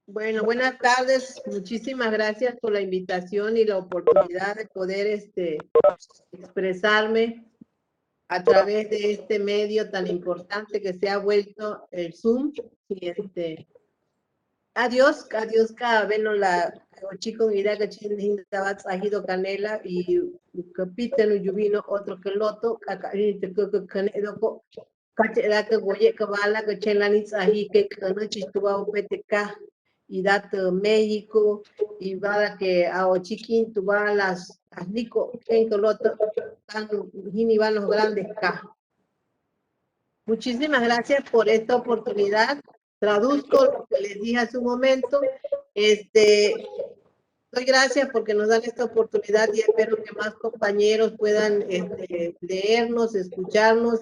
Bueno, buenas tardes. Muchísimas gracias por la invitación y la oportunidad de poder expresarme a través de este medio tan importante que se ha vuelto el Zoom. Y adiós, cada vez no la chico mira que chindabat ajido canela y capita no lluvino otro que loto, que canelo Kachela que goye que bala que chelanitz ají que cana chistuba UPTK y dato México y bala que a chiquín tuba las nico en que loto tan hini van los grandes K. Muchísimas gracias por esta oportunidad. Traduzco lo que les dije hace un momento. Doy gracias porque nos dan esta oportunidad y espero que más compañeros puedan leernos, escucharnos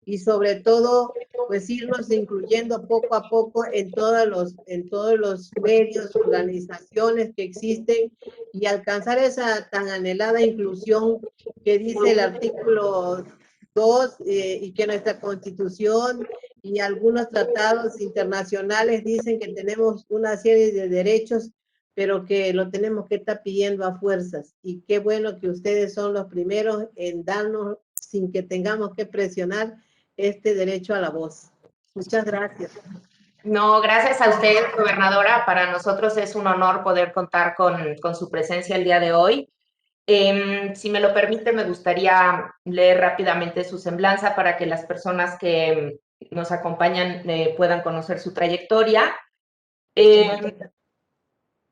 y sobre todo pues irnos incluyendo poco a poco en todos los medios, organizaciones que existen y alcanzar esa tan anhelada inclusión que dice el artículo 2 y que nuestra Constitución y algunos tratados internacionales dicen que tenemos una serie de derechos pero que lo tenemos que estar pidiendo a fuerzas. Y qué bueno que ustedes son los primeros en darnos, sin que tengamos que presionar, este derecho a la voz. Muchas gracias. No, gracias a usted, gobernadora. Para nosotros es un honor poder contar con su presencia el día de hoy. Si me lo permite, me gustaría leer rápidamente su semblanza para que las personas que nos acompañan puedan conocer su trayectoria.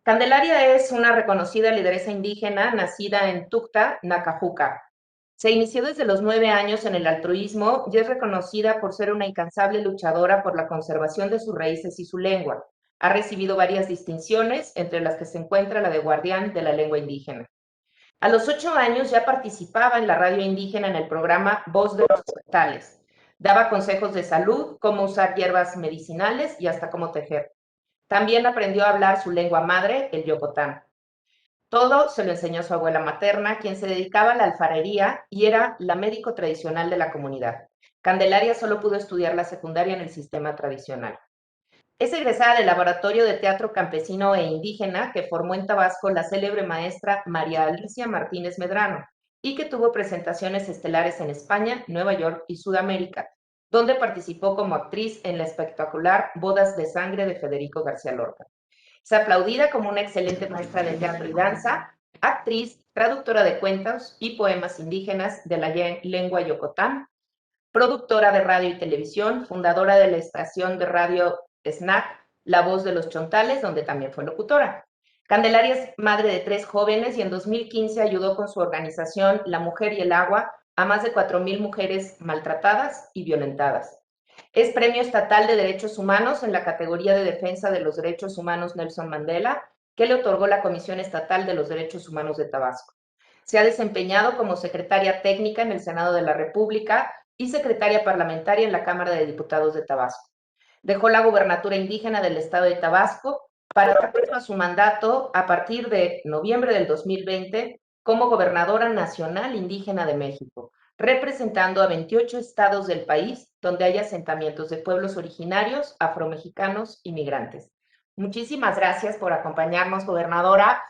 Candelaria es una reconocida lideresa indígena nacida en Tucta, Nacajuca. Se inició desde los 9 años en el altruismo y es reconocida por ser una incansable luchadora por la conservación de sus raíces y su lengua. Ha recibido varias distinciones, entre las que se encuentra la de guardián de la lengua indígena. A los 8 años ya participaba en la radio indígena en el programa Voz de los Tales. Daba consejos de salud, cómo usar hierbas medicinales y hasta cómo tejer. También aprendió a hablar su lengua madre, el yocotán. Todo se lo enseñó su abuela materna, quien se dedicaba a la alfarería y era la médico tradicional de la comunidad. Candelaria solo pudo estudiar la secundaria en el sistema tradicional. Es egresada del Laboratorio de Teatro Campesino e Indígena que formó en Tabasco la célebre maestra María Alicia Martínez Medrano y que tuvo presentaciones estelares en España, Nueva York y Sudamérica, donde participó como actriz en la espectacular Bodas de Sangre de Federico García Lorca. Es aplaudida como una excelente maestra de teatro y danza, actriz, traductora de cuentos y poemas indígenas de la lengua yocotán, productora de radio y televisión, fundadora de la estación de radio SNAC, La Voz de los Chontales, donde también fue locutora. Candelaria es madre de 3 jóvenes y en 2015 ayudó con su organización La Mujer y el Agua a más de 4,000 mujeres maltratadas y violentadas. Es Premio Estatal de Derechos Humanos en la categoría de Defensa de los Derechos Humanos Nelson Mandela, que le otorgó la Comisión Estatal de los Derechos Humanos de Tabasco. Se ha desempeñado como secretaria técnica en el Senado de la República y secretaria parlamentaria en la Cámara de Diputados de Tabasco. Dejó la gubernatura indígena del estado de Tabasco para dar paso a su mandato a partir de noviembre del 2020 como gobernadora nacional indígena de México, representando a 28 estados del país donde hay asentamientos de pueblos originarios, afromexicanos y migrantes. Muchísimas gracias por acompañarnos, gobernadora.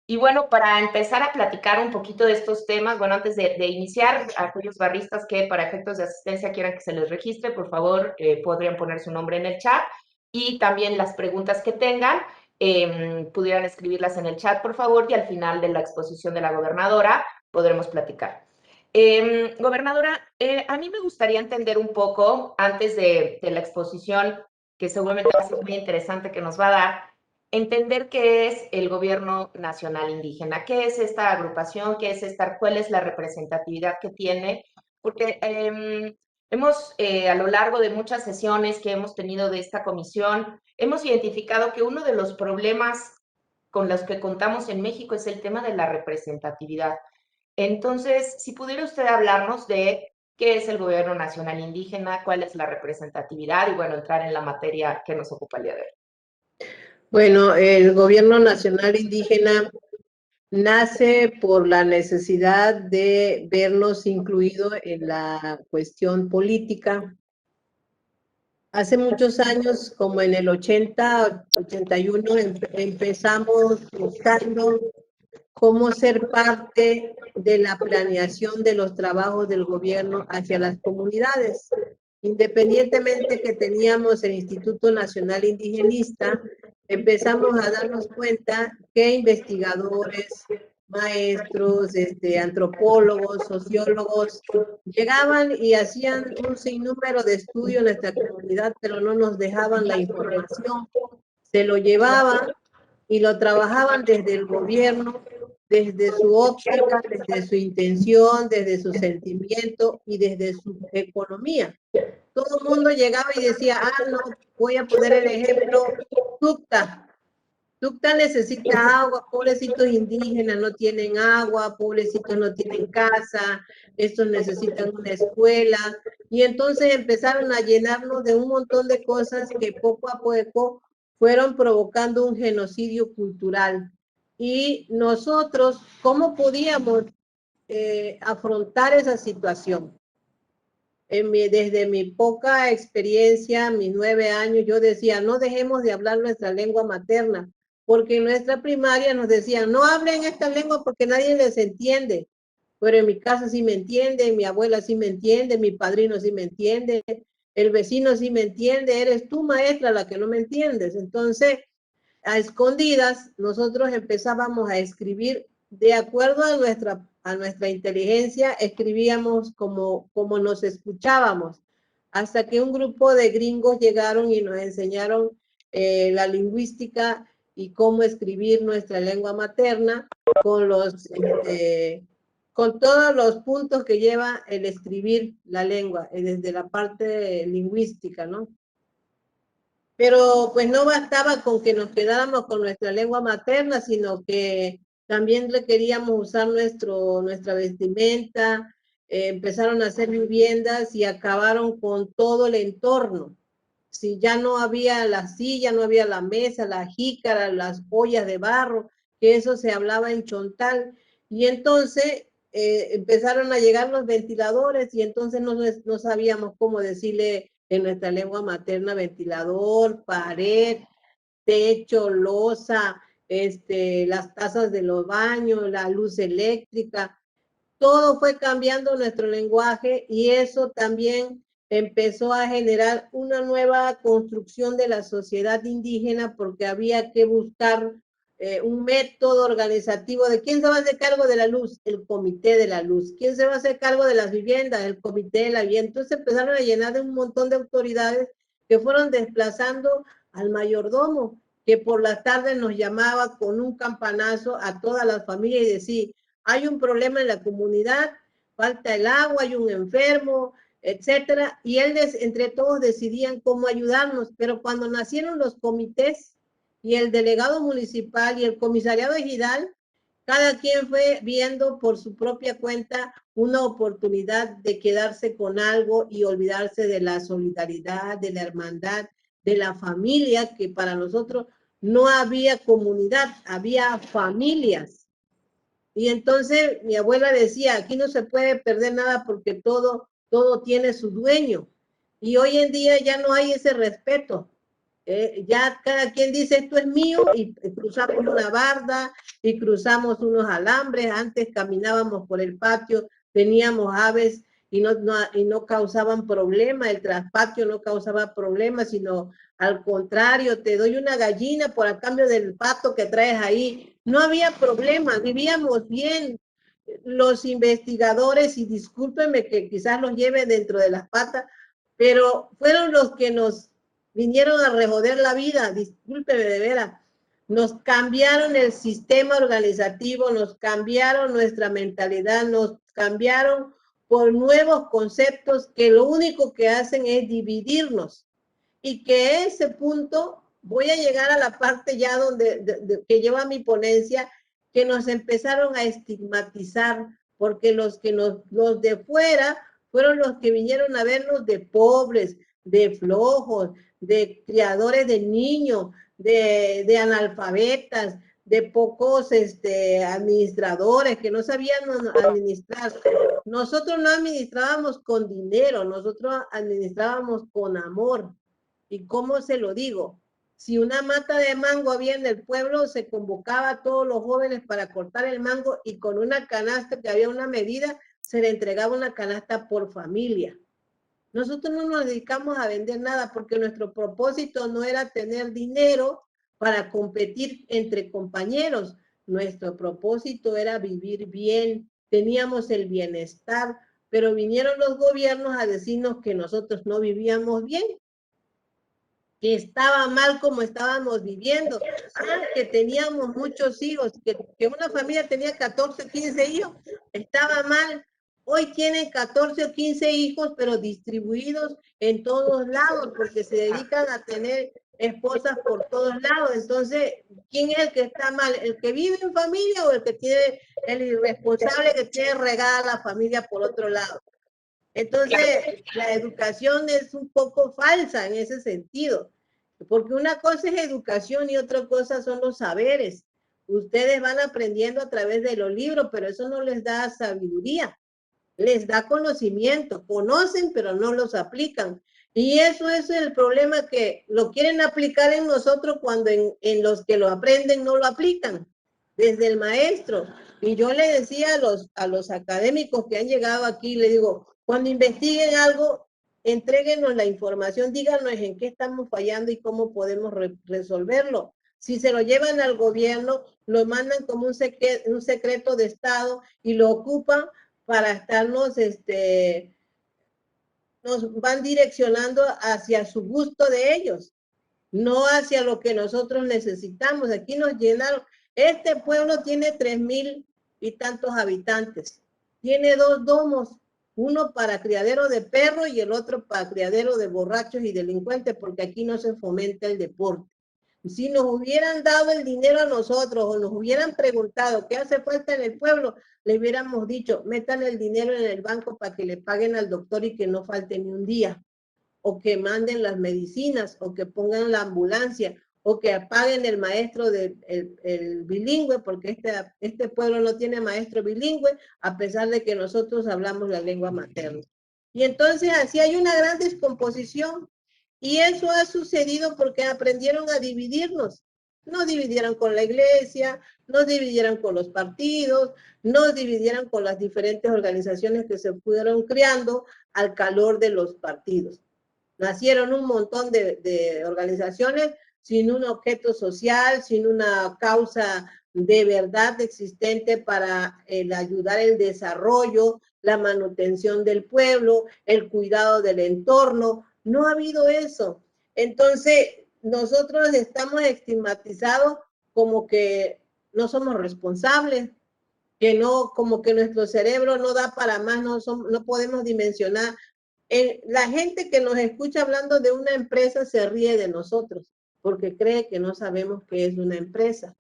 Y bueno, para empezar a platicar un poquito de estos temas, bueno, antes de iniciar, a aquellos barristas que para efectos de asistencia quieran que se les registre, por favor, podrían poner su nombre en el chat y también las preguntas que tengan, pudieran escribirlas en el chat, por favor, y al final de la exposición de la gobernadora podremos platicar. Gobernadora, a mí me gustaría entender un poco, antes de la exposición, que seguramente va a ser muy interesante que nos va a dar, entender qué es el Gobierno Nacional Indígena, qué es esta agrupación, qué es cuál es la representatividad que tiene, porque hemos, a lo largo de muchas sesiones que hemos tenido de esta comisión, hemos identificado que uno de los problemas con los que contamos en México es el tema de la representatividad. Entonces, si pudiera usted hablarnos de qué es el Gobierno Nacional Indígena, cuál es la representatividad y, bueno, entrar en la materia que nos ocupa el día de hoy. Bueno, el Gobierno Nacional Indígena nace por la necesidad de vernos incluidos en la cuestión política Hace muchos años, como en el 80, 81, empezamos buscando cómo ser parte de la planeación de los trabajos del gobierno hacia las comunidades. Independientemente que teníamos el Instituto Nacional Indigenista, empezamos a darnos cuenta que investigadores, maestros, antropólogos, sociólogos, llegaban y hacían un sinnúmero de estudios en nuestra comunidad, pero no nos dejaban la información. Se lo llevaban y lo trabajaban desde el gobierno, desde su óptica, desde su intención, desde su sentimiento y desde su economía. Todo el mundo llegaba y decía, no, voy a poner el ejemplo, Tucta. Tucta necesita agua, pobrecitos indígenas no tienen agua, pobrecitos no tienen casa, estos necesitan una escuela. Y entonces empezaron a llenarnos de un montón de cosas que poco a poco fueron provocando un genocidio cultural. Y nosotros, ¿cómo podíamos afrontar esa situación? Desde mi poca experiencia, mis 9 años, yo decía, no dejemos de hablar nuestra lengua materna, porque en nuestra primaria nos decían, no hablen esta lengua porque nadie les entiende. Pero en mi casa sí me entiende, mi abuela sí me entiende, mi padrino sí me entiende, el vecino sí me entiende, eres tú, maestra, la que no me entiendes. Entonces, a escondidas, nosotros empezábamos a escribir de acuerdo a nuestra inteligencia, escribíamos como nos escuchábamos, hasta que un grupo de gringos llegaron y nos enseñaron la lingüística y cómo escribir nuestra lengua materna con con todos los puntos que lleva el escribir la lengua, desde la parte lingüística, ¿no? Pero pues no bastaba con que nos quedáramos con nuestra lengua materna, sino que también requeríamos usar nuestra vestimenta, empezaron a hacer viviendas y acabaron con todo el entorno. Si ya no había la silla, no había la mesa, la jícara, las ollas de barro, que eso se hablaba en chontal. Y entonces empezaron a llegar los ventiladores y entonces no sabíamos cómo decirle en nuestra lengua materna ventilador, pared, techo, losa, las tazas de los baños, la luz eléctrica. Todo fue cambiando nuestro lenguaje y eso también empezó a generar una nueva construcción de la sociedad indígena porque había que buscar un método organizativo de quién se va a hacer cargo de la luz, el comité de la luz, quién se va a hacer cargo de las viviendas, el comité de la vivienda. Entonces empezaron a llenar de un montón de autoridades que fueron desplazando al mayordomo, que por las tardes nos llamaba con un campanazo a todas las familias y decía, hay un problema en la comunidad, falta el agua, hay un enfermo, etcétera, y él entre todos decidían cómo ayudarnos, pero cuando nacieron los comités y el delegado municipal y el comisariado ejidal, cada quien fue viendo por su propia cuenta una oportunidad de quedarse con algo y olvidarse de la solidaridad, de la hermandad, de la familia, que para nosotros no había comunidad, había familias. Y entonces mi abuela decía, aquí no se puede perder nada porque todo tiene su dueño. Y hoy en día ya no hay ese respeto. Ya cada quien dice, esto es mío, y cruzamos una barda y cruzamos unos alambres. Antes caminábamos por el patio, teníamos aves y no causaban problema, el traspatio no causaba problema, sino al contrario, te doy una gallina por a cambio del pato que traes ahí. No había problema, vivíamos bien. Los investigadores, y discúlpenme que quizás los lleve dentro de las patas, pero fueron los que nos vinieron a rejoder la vida, discúlpeme de veras. Nos cambiaron el sistema organizativo, nos cambiaron nuestra mentalidad, nos cambiaron por nuevos conceptos que lo único que hacen es dividirnos. Y que ese punto, voy a llegar a la parte ya que lleva mi ponencia, que nos empezaron a estigmatizar, porque los de fuera fueron los que vinieron a vernos de pobres, de flojos, de criadores de niños, de analfabetas, de pocos administradores que no sabían administrar. Nosotros no administrábamos con dinero, nosotros administrábamos con amor. ¿Y cómo se lo digo? Si una mata de mango había en el pueblo, se convocaba a todos los jóvenes para cortar el mango y con una canasta que había una medida, se le entregaba una canasta por familia. Nosotros no nos dedicamos a vender nada porque nuestro propósito no era tener dinero para competir entre compañeros. Nuestro propósito era vivir bien, teníamos el bienestar, pero vinieron los gobiernos a decirnos que nosotros no vivíamos bien, que estaba mal como estábamos viviendo, que teníamos muchos hijos, que una familia tenía 14 o 15 hijos, estaba mal. Hoy tienen 14 o 15 hijos, pero distribuidos en todos lados, porque se dedican a tener esposas por todos lados. Entonces, ¿quién es el que está mal? ¿El que vive en familia o el que tiene, el irresponsable que tiene regada la familia por otro lado? Entonces, la educación es un poco falsa en ese sentido, porque una cosa es educación y otra cosa son los saberes. Ustedes van aprendiendo a través de los libros, pero eso no les da sabiduría, les da conocimiento, conocen pero no los aplican. Y eso es el problema, que lo quieren aplicar en nosotros cuando en los que lo aprenden no lo aplican, desde el maestro. Y yo le decía a los académicos que han llegado aquí, le digo, cuando investiguen algo, entréguenos la información, díganos en qué estamos fallando y cómo podemos resolverlo. Si se lo llevan al gobierno, lo mandan como un secreto de Estado y lo ocupan para estarnos, nos van direccionando hacia su gusto de ellos, no hacia lo que nosotros necesitamos. Aquí nos llenaron. Este pueblo tiene 3,000 y tantos habitantes. Tiene 2 domos, uno para criadero de perros y el otro para criadero de borrachos y delincuentes, porque aquí no se fomenta el deporte. Si nos hubieran dado el dinero a nosotros o nos hubieran preguntado qué hace falta en el pueblo, le hubiéramos dicho, metan el dinero en el banco para que le paguen al doctor y que no falte ni un día, o que manden las medicinas, o que pongan la ambulancia, o que paguen el maestro el bilingüe, porque este pueblo no tiene maestro bilingüe, a pesar de que nosotros hablamos la lengua materna. Y entonces así hay una gran descomposición, y eso ha sucedido porque aprendieron a dividirnos. Nos dividieron con la iglesia, nos dividieron con los partidos, nos dividieron con las diferentes organizaciones que se fueron creando al calor de los partidos. Nacieron un montón de organizaciones sin un objeto social, sin una causa de verdad existente para ayudar el desarrollo, la manutención del pueblo, el cuidado del entorno. No ha habido eso. Entonces, nosotros estamos estigmatizados como que no somos responsables, que no, como que nuestro cerebro no da para más, no podemos dimensionar. La gente que nos escucha hablando de una empresa se ríe de nosotros porque cree que no sabemos qué es una empresa,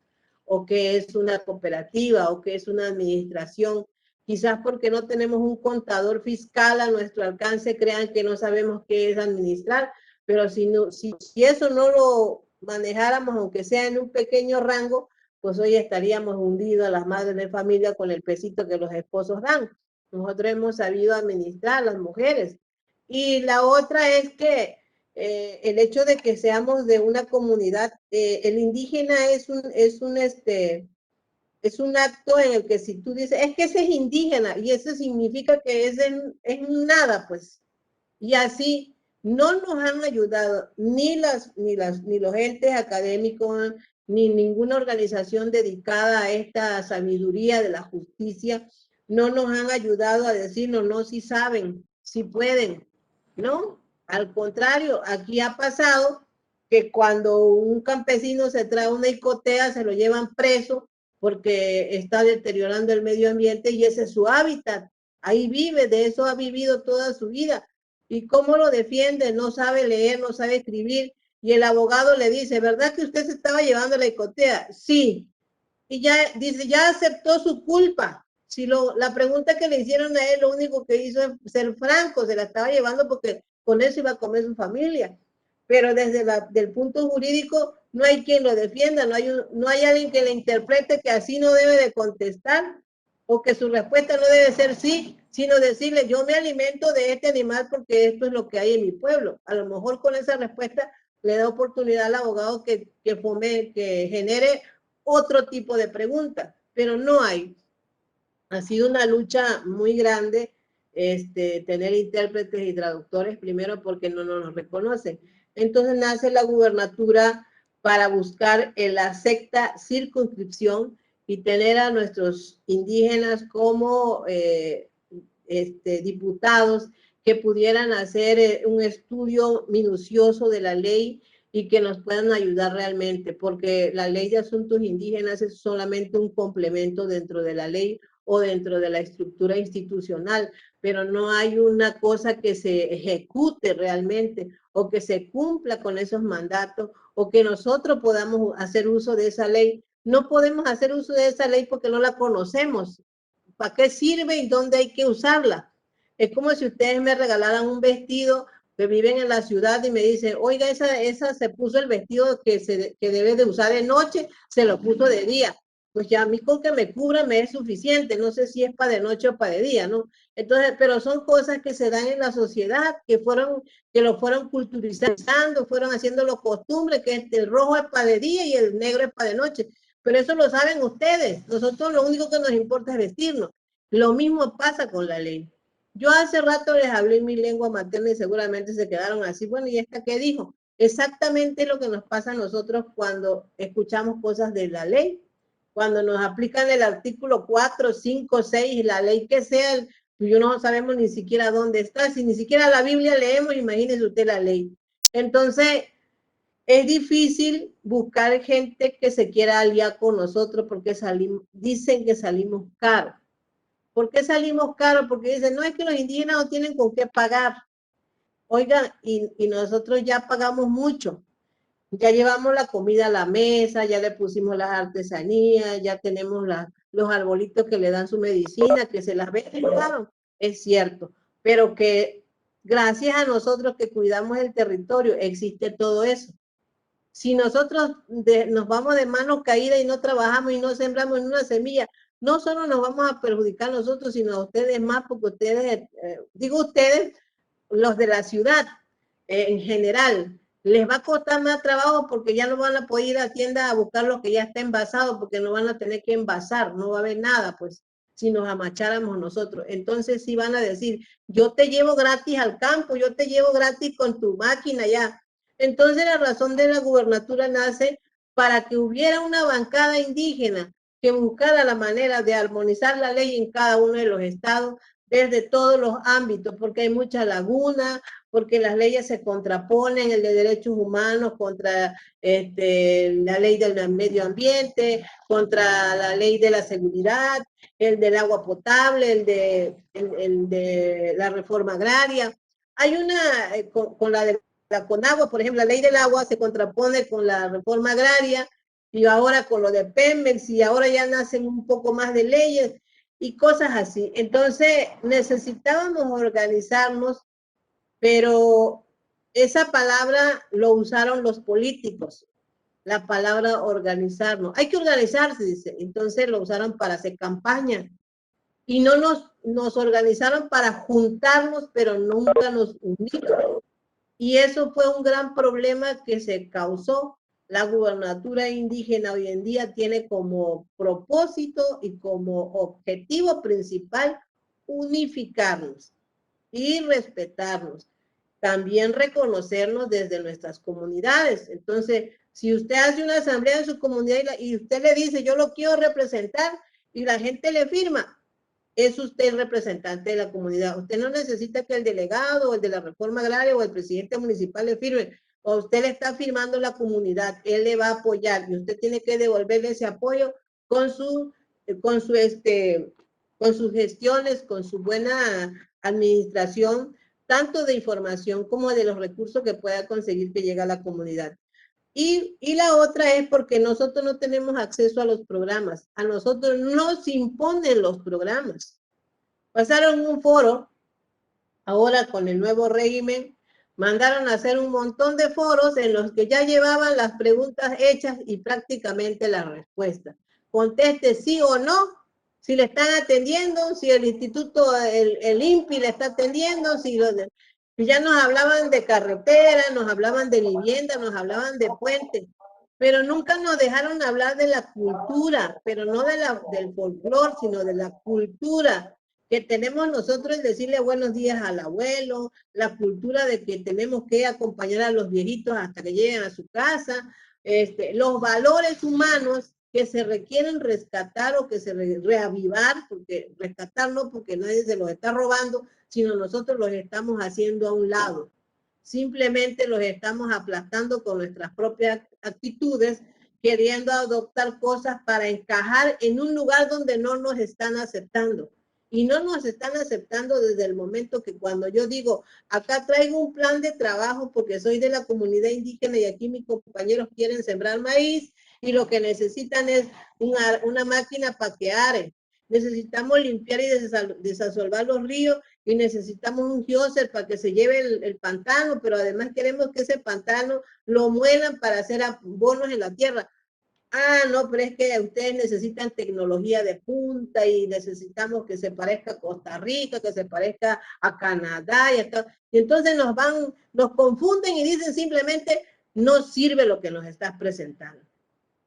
o qué es una cooperativa, o qué es una administración. Quizás porque no tenemos un contador fiscal a nuestro alcance, crean que no sabemos qué es administrar, pero si eso no lo manejáramos, aunque sea en un pequeño rango, pues hoy estaríamos hundidos a las madres de familia con el pesito que los esposos dan. Nosotros hemos sabido administrar a las mujeres. Y la otra es que el hecho de que seamos de una comunidad, el indígena es un acto en el que si tú dices, es que ese es indígena, y eso significa que es nada, pues. Y así no nos han ayudado ni los entes académicos, ni ninguna organización dedicada a esta sabiduría de la justicia, no nos han ayudado a decirnos, no, si saben, si pueden, ¿no? Al contrario, aquí ha pasado que cuando un campesino se trae una icotea, se lo llevan preso porque está deteriorando el medio ambiente y ese es su hábitat. Ahí vive, de eso ha vivido toda su vida. ¿Y cómo lo defiende? No sabe leer, no sabe escribir. Y el abogado le dice, ¿verdad que usted se estaba llevando la icotea? Sí. Y ya dice, ya aceptó su culpa. Si la pregunta que le hicieron a él, lo único que hizo es ser franco, se la estaba llevando porque con eso iba a comer su familia. Pero desde el punto jurídico no hay quien lo defienda, no hay alguien que le interprete que así no debe de contestar, o que su respuesta no debe ser sí, sino decirle, yo me alimento de este animal porque esto es lo que hay en mi pueblo. A lo mejor con esa respuesta le da oportunidad al abogado que genere otro tipo de preguntas, pero no hay. Ha sido una lucha muy grande tener intérpretes y traductores, primero porque no nos reconocen. Entonces nace la gubernatura para buscar en la sexta circunscripción y tener a nuestros indígenas como diputados que pudieran hacer un estudio minucioso de la ley y que nos puedan ayudar realmente, porque la ley de asuntos indígenas es solamente un complemento dentro de la ley o dentro de la estructura institucional, pero no hay una cosa que se ejecute realmente o que se cumpla con esos mandatos o que nosotros podamos hacer uso de esa ley. No podemos hacer uso de esa ley porque no la conocemos. ¿Para qué sirve y dónde hay que usarla? Es como si ustedes me regalaran un vestido que viven en la ciudad y me dicen, oiga, esa se puso el vestido que debe de usar de noche, se lo puso de día. Pues ya a mí con que me cubra me es suficiente, no sé si es para de noche o para de día, ¿no? Entonces, pero son cosas que se dan en la sociedad, que lo fueron culturizando, fueron haciéndolo costumbre, que el rojo es para de día y el negro es para de noche. Pero eso lo saben ustedes. Nosotros lo único que nos importa es vestirnos. Lo mismo pasa con la ley. Yo hace rato les hablé en mi lengua materna y seguramente se quedaron así. Bueno, ¿y esta qué dijo? Exactamente lo que nos pasa a nosotros cuando escuchamos cosas de la ley. Cuando nos aplican el artículo 4, 5, 6, la ley que sea, yo no sabemos ni siquiera dónde está. Si ni siquiera la Biblia leemos, imagínese usted la ley. Entonces, es difícil buscar gente que se quiera aliar con nosotros porque dicen que salimos caros. ¿Por qué salimos caros? Porque dicen, no, es que los indígenas no tienen con qué pagar. Oigan, y nosotros ya pagamos mucho. Ya llevamos la comida a la mesa, ya le pusimos las artesanías, ya tenemos los arbolitos que le dan su medicina, que se las venden, claro, es cierto. Pero que gracias a nosotros que cuidamos el territorio, existe todo eso. Si nosotros nos vamos de manos caídas y no trabajamos y no sembramos en una semilla, no solo nos vamos a perjudicar nosotros, sino a ustedes más, porque ustedes, digo ustedes, los de la ciudad en general, les va a costar más trabajo porque ya no van a poder ir a tienda a buscar lo que ya está envasado, porque no van a tener que envasar, no va a haber nada, pues, si nos amacháramos nosotros. Entonces sí van a decir, yo te llevo gratis al campo, yo te llevo gratis con tu máquina ya. Entonces la razón de la gubernatura nace para que hubiera una bancada indígena que buscara la manera de armonizar la ley en cada uno de los estados desde todos los ámbitos, porque hay mucha laguna, porque las leyes se contraponen, el de derechos humanos contra la ley del medio ambiente, contra la ley de la seguridad, el del agua potable, el de la reforma agraria. Hay una, con la de la Conagua, por ejemplo, la ley del agua se contrapone con la reforma agraria y ahora con lo de Pemex y ahora ya nacen un poco más de leyes y cosas así. Entonces necesitábamos organizarnos, pero esa palabra lo usaron los políticos, la palabra organizarnos. Hay que organizarse, dice. Entonces lo usaron para hacer campaña y no nos organizaron para juntarnos, pero nunca nos unimos. Y eso fue un gran problema que se causó. La gubernatura indígena hoy en día tiene como propósito y como objetivo principal unificarnos y respetarnos. También reconocernos desde nuestras comunidades. Entonces, si usted hace una asamblea en su comunidad y usted le dice, yo lo quiero representar, y la gente le firma, es usted el representante de la comunidad. Usted no necesita que el delegado o el de la reforma agraria o el presidente municipal le firme. O usted le está firmando la comunidad, él le va a apoyar y usted tiene que devolverle ese apoyo con con sus gestiones, con su buena administración, tanto de información como de los recursos que pueda conseguir que llegue a la comunidad. Y la otra es porque nosotros no tenemos acceso a los programas. A nosotros nos imponen los programas. Pasaron un foro, ahora con el nuevo régimen, mandaron a hacer un montón de foros en los que ya llevaban las preguntas hechas y prácticamente la respuesta. Conteste sí o no, si le están atendiendo, si el instituto, el INPI le está atendiendo, si Y ya nos hablaban de carretera, nos hablaban de vivienda, nos hablaban de puentes, pero nunca nos dejaron hablar de la cultura, pero no del folclore, sino de la cultura que tenemos nosotros, decirle buenos días al abuelo, la cultura de que tenemos que acompañar a los viejitos hasta que lleguen a su casa, los valores humanos que se requieren rescatar o que se reavivar, porque rescatar no, porque nadie se los está robando, sino nosotros los estamos haciendo a un lado. Simplemente los estamos aplastando con nuestras propias actitudes, queriendo adoptar cosas para encajar en un lugar donde no nos están aceptando. Y no nos están aceptando desde el momento que cuando yo digo, acá traigo un plan de trabajo porque soy de la comunidad indígena y aquí mis compañeros quieren sembrar maíz y lo que necesitan es una máquina para que are. Necesitamos limpiar y desasolvar los ríos y necesitamos un geocer para que se lleve el pantano, pero además queremos que ese pantano lo muelan para hacer abonos en la tierra. Ah, no, pero es que ustedes necesitan tecnología de punta y necesitamos que se parezca a Costa Rica, que se parezca a Canadá y entonces nos confunden y dicen simplemente no sirve lo que nos estás presentando.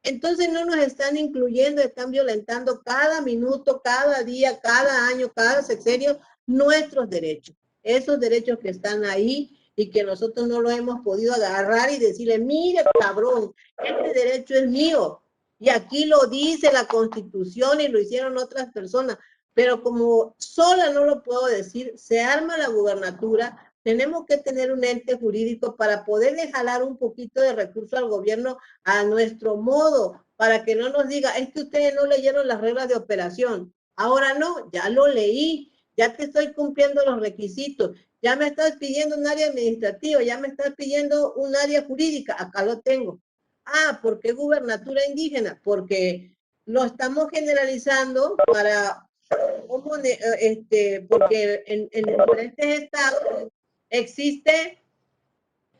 Entonces no nos están incluyendo, están violentando cada minuto, cada día, cada año, cada sexenio nuestros derechos. Esos derechos que están ahí y que nosotros no lo hemos podido agarrar y decirle, mire cabrón, este derecho es mío. Y aquí lo dice la Constitución y lo hicieron otras personas. Pero como sola no lo puedo decir, se arma la gubernatura, tenemos que tener un ente jurídico para poderle jalar un poquito de recursos al gobierno a nuestro modo, para que no nos diga, es que ustedes no leyeron las reglas de operación. Ahora no, ya lo leí, ya te estoy cumpliendo los requisitos, ya me estás pidiendo un área administrativa, ya me estás pidiendo un área jurídica, acá lo tengo. Ah, ¿por qué gubernatura indígena? Porque lo estamos generalizando para, porque en diferentes estados existe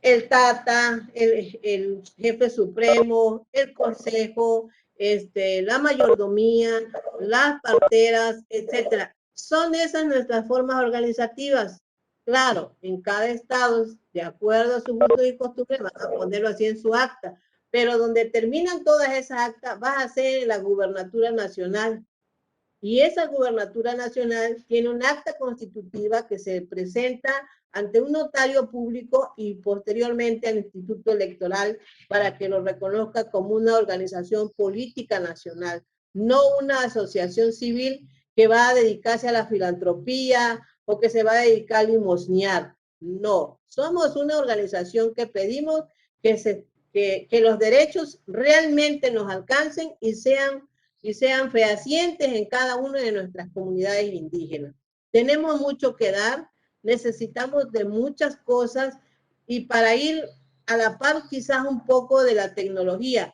el Tata, el jefe supremo, el consejo, la mayordomía, las parteras, etcétera. Son esas nuestras formas organizativas. Claro, en cada estado, de acuerdo a sus gustos y costumbres, van a ponerlo así en su acta, pero donde terminan todas esas actas va a ser la gubernatura nacional. Y esa gubernatura nacional tiene un acta constitutiva que se presenta ante un notario público y posteriormente al Instituto Electoral para que lo reconozca como una organización política nacional, no una asociación civil que va a dedicarse a la filantropía o que se va a dedicar a limosnear. No, somos una organización que pedimos que los derechos realmente nos alcancen y sean fehacientes en cada una de nuestras comunidades indígenas. Tenemos mucho que dar, necesitamos de muchas cosas y para ir a la par quizás un poco de la tecnología.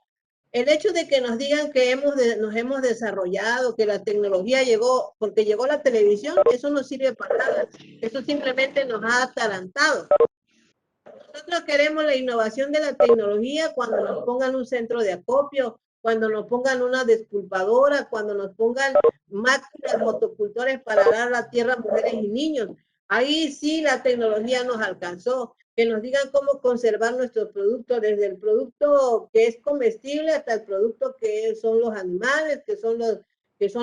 El hecho de que nos digan que nos hemos desarrollado, que la tecnología llegó, porque llegó la televisión, eso no sirve para nada. Eso simplemente nos ha atarantado. Nosotros queremos la innovación de la tecnología cuando nos pongan un centro de acopio, cuando nos pongan una despulpadora, cuando nos pongan máquinas motocultores para dar la tierra a mujeres y niños. Ahí sí la tecnología nos alcanzó. Que nos digan cómo conservar nuestros productos, desde el producto que es comestible hasta el producto que son los animales, que son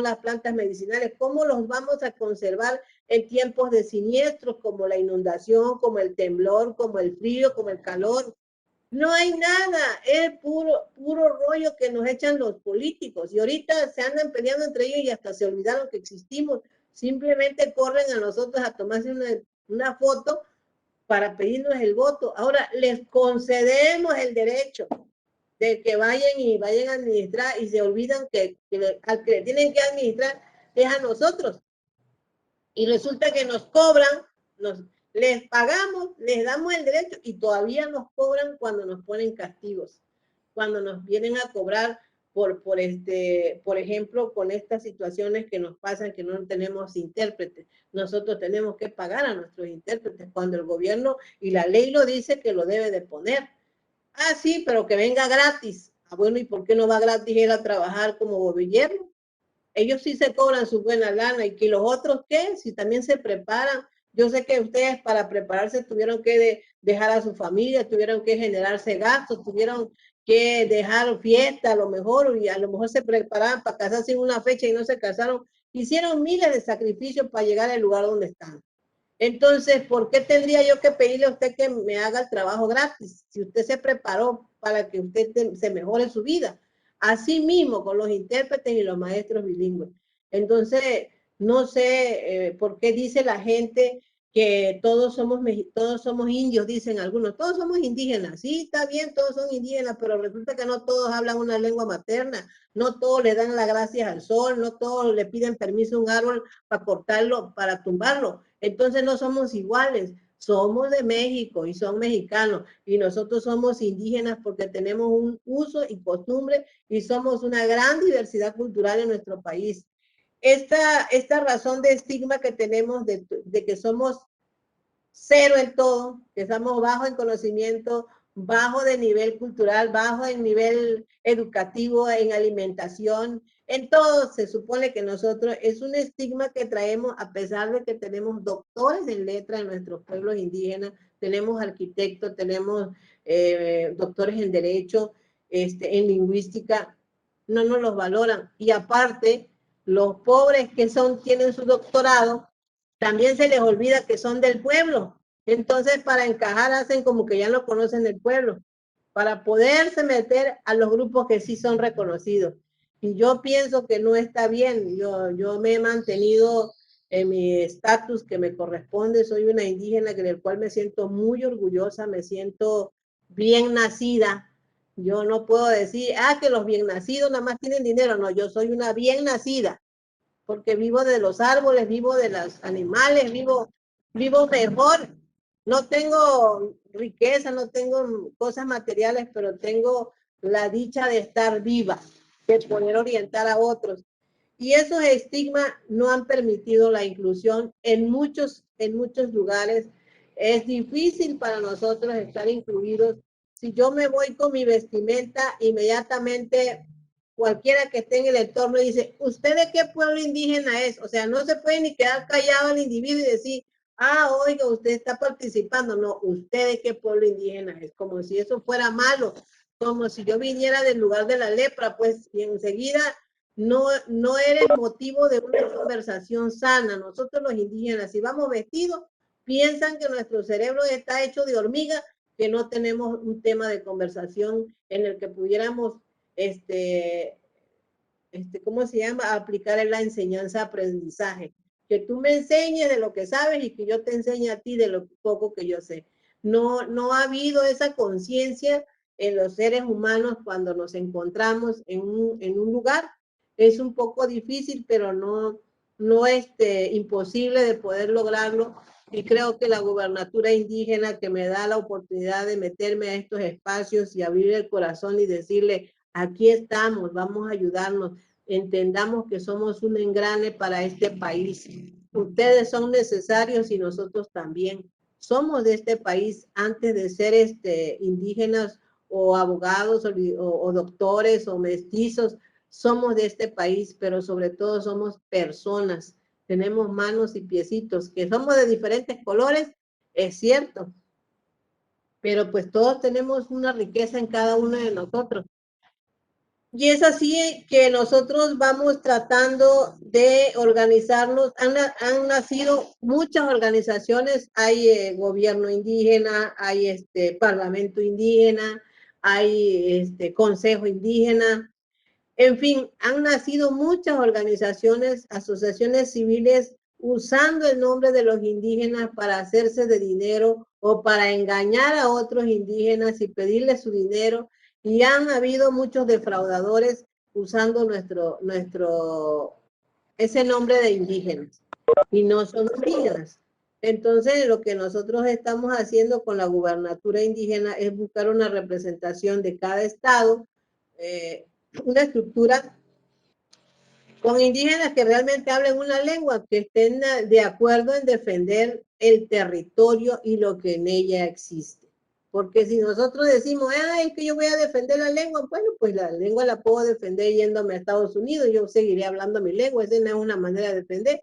las plantas medicinales, cómo los vamos a conservar en tiempos de siniestros como la inundación, como el temblor, como el frío, como el calor. No hay nada, es puro rollo que nos echan los políticos y ahorita se andan peleando entre ellos y hasta se olvidaron que existimos. Simplemente corren a nosotros a tomarse una foto para pedirnos el voto. Ahora les concedemos el derecho de que vayan a administrar y se olvidan al que tienen que administrar es a nosotros. Y resulta que nos cobran, les pagamos, les damos el derecho y todavía nos cobran cuando nos ponen castigos, cuando nos vienen a cobrar por ejemplo, con estas situaciones que nos pasan que no tenemos intérpretes. Nosotros tenemos que pagar a nuestros intérpretes cuando el gobierno y la ley lo dice que lo debe de poner. Ah, sí, pero que venga gratis. Ah, bueno, ¿y por qué no va gratis él a trabajar como gobierno? Ellos sí se cobran su buena lana y que los otros qué, si también se preparan Yo sé que ustedes para prepararse tuvieron que dejar a su familia, tuvieron que generarse gastos, tuvieron que dejar fiesta a lo mejor, y a lo mejor se preparaban para casarse en una fecha y no se casaron. Hicieron miles de sacrificios para llegar al lugar donde están. Entonces, ¿por qué tendría yo que pedirle a usted que me haga el trabajo gratis? Si usted se preparó para que usted se mejore su vida. Así mismo con los intérpretes y los maestros bilingües. Entonces, no sé por qué dice la gente que todos somos indios, dicen algunos, todos somos indígenas. Sí, está bien, todos son indígenas, pero resulta que no todos hablan una lengua materna, no todos le dan las gracias al sol, no todos le piden permiso a un árbol para cortarlo, para tumbarlo. Entonces no somos iguales, somos de México y son mexicanos y nosotros somos indígenas porque tenemos un uso y costumbre y somos una gran diversidad cultural en nuestro país. Esta razón de estigma que tenemos de que somos cero en todo, que estamos bajo en conocimiento, bajo de nivel cultural, bajo en nivel educativo, en alimentación, en todo se supone que nosotros es un estigma que traemos a pesar de que tenemos doctores en letra en nuestros pueblos indígenas, tenemos arquitectos, tenemos doctores en derecho, en lingüística, no nos los valoran. Y aparte, los pobres que tienen su doctorado, también se les olvida que son del pueblo. Entonces, para encajar, hacen como que ya no conocen el pueblo, para poderse meter a los grupos que sí son reconocidos. Y yo pienso que no está bien. Yo me he mantenido en mi estatus que me corresponde. Soy una indígena del cual me siento muy orgullosa, me siento bien nacida. Yo no puedo decir, que los bien nacidos nada más tienen dinero. No, yo soy una bien nacida porque vivo de los árboles, vivo de los animales, vivo mejor. No tengo riqueza, no tengo cosas materiales, pero tengo la dicha de estar viva, de poder orientar a otros. Y esos estigmas no han permitido la inclusión en muchos lugares. Es difícil para nosotros estar incluidos. Si yo me voy con mi vestimenta, inmediatamente cualquiera que esté en el entorno dice, ¿usted de qué pueblo indígena es? O sea, no se puede ni quedar callado el individuo y decir, oiga, usted está participando. No, ¿usted de qué pueblo indígena es? Como si eso fuera malo, como si yo viniera del lugar de la lepra, pues, y enseguida no eres motivo de una conversación sana. Nosotros los indígenas, si vamos vestidos, piensan que nuestro cerebro está hecho de hormiga, que no tenemos un tema de conversación en el que pudiéramos, ¿cómo se llama? Aplicar en la enseñanza-aprendizaje. Que tú me enseñes de lo que sabes y que yo te enseñe a ti de lo poco que yo sé. No ha habido esa conciencia en los seres humanos cuando nos encontramos en un lugar. Es un poco difícil, pero no es imposible de poder lograrlo. Y creo que la gubernatura indígena que me da la oportunidad de meterme a estos espacios y abrir el corazón y decirle, aquí estamos, vamos a ayudarnos, entendamos que somos un engrane para este país. Ustedes son necesarios y nosotros también. Somos de este país antes de ser indígenas o abogados o doctores o mestizos. Somos de este país, pero sobre todo somos personas. Tenemos manos y piecitos, que somos de diferentes colores, es cierto, pero pues todos tenemos una riqueza en cada uno de nosotros. Y es así que nosotros vamos tratando de organizarnos. Han nacido muchas organizaciones, hay gobierno indígena, hay parlamento indígena, hay consejo indígena, en fin, han nacido muchas organizaciones, asociaciones civiles usando el nombre de los indígenas para hacerse de dinero o para engañar a otros indígenas y pedirles su dinero. Y han habido muchos defraudadores usando ese nombre de indígenas y no son indígenas. Entonces, lo que nosotros estamos haciendo con la gubernatura indígena es buscar una representación de cada estado, una estructura con indígenas que realmente hablen una lengua, que estén de acuerdo en defender el territorio y lo que en ella existe. Porque si nosotros decimos, es que yo voy a defender la lengua, bueno, pues la lengua la puedo defender yéndome a Estados Unidos, yo seguiré hablando mi lengua, esa no es una manera de defender.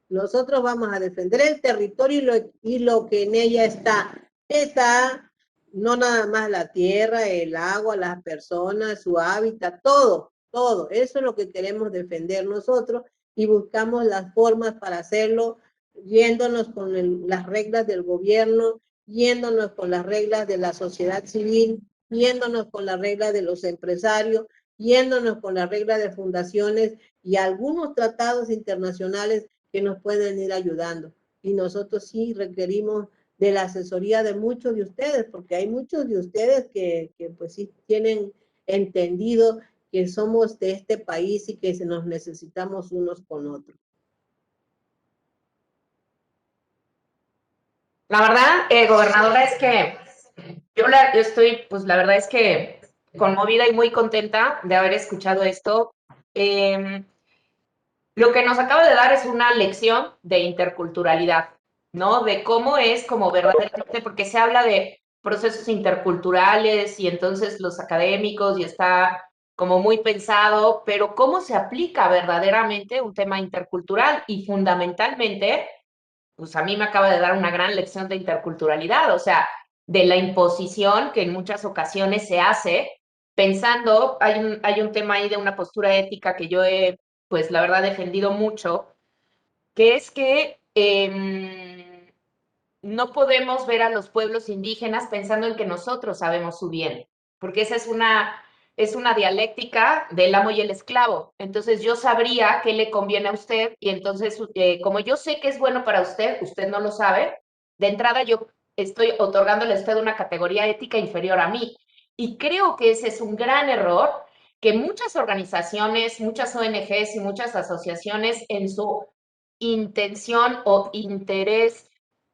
Nosotros vamos a defender el territorio y lo que en ella está. Está no nada más la tierra, el agua, las personas, su hábitat, todo, todo. Eso es lo que queremos defender nosotros y buscamos las formas para hacerlo, yéndonos con las reglas del gobierno, yéndonos con las reglas de la sociedad civil, yéndonos con las reglas de los empresarios, yéndonos con las reglas de fundaciones y algunos tratados internacionales que nos pueden ir ayudando. Y nosotros sí requerimos de la asesoría de muchos de ustedes, porque hay muchos de ustedes que pues sí tienen entendido que somos de este país y que nos necesitamos unos con otros. La verdad, gobernadora, es que yo estoy, pues la verdad es que conmovida y muy contenta de haber escuchado esto. Eh, lo que nos acaba de dar es una lección de interculturalidad, ¿no? De cómo es como verdaderamente, porque se habla de procesos interculturales y entonces los académicos y está como muy pensado, pero cómo se aplica verdaderamente un tema intercultural y fundamentalmente pues a mí me acaba de dar una gran lección de interculturalidad, o sea, de la imposición que en muchas ocasiones se hace pensando, hay un tema ahí de una postura ética que yo he, pues la verdad, defendido mucho, que es que no podemos ver a los pueblos indígenas pensando en que nosotros sabemos su bien, porque esa es una dialéctica del amo y el esclavo. Entonces yo sabría qué le conviene a usted y entonces como yo sé que es bueno para usted, usted no lo sabe, de entrada yo estoy otorgándole a usted una categoría ética inferior a mí. Y creo que ese es un gran error que muchas organizaciones, muchas ONGs y muchas asociaciones en su intención o interés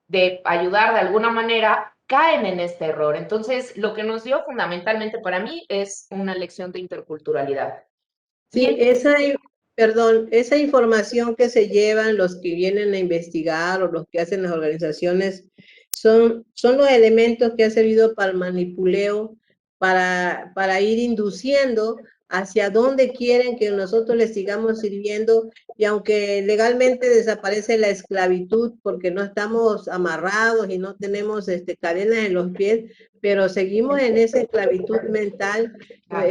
de ayudar de alguna manera, caen en este error. Entonces, lo que nos dio fundamentalmente para mí es una lección de interculturalidad. Sí, perdón, esa información que se llevan los que vienen a investigar o los que hacen las organizaciones son los elementos que han servido para el manipuleo, para ir induciendo hacia dónde quieren que nosotros les sigamos sirviendo y aunque legalmente desaparece la esclavitud porque no estamos amarrados y no tenemos cadenas en los pies, pero seguimos en esa esclavitud mental,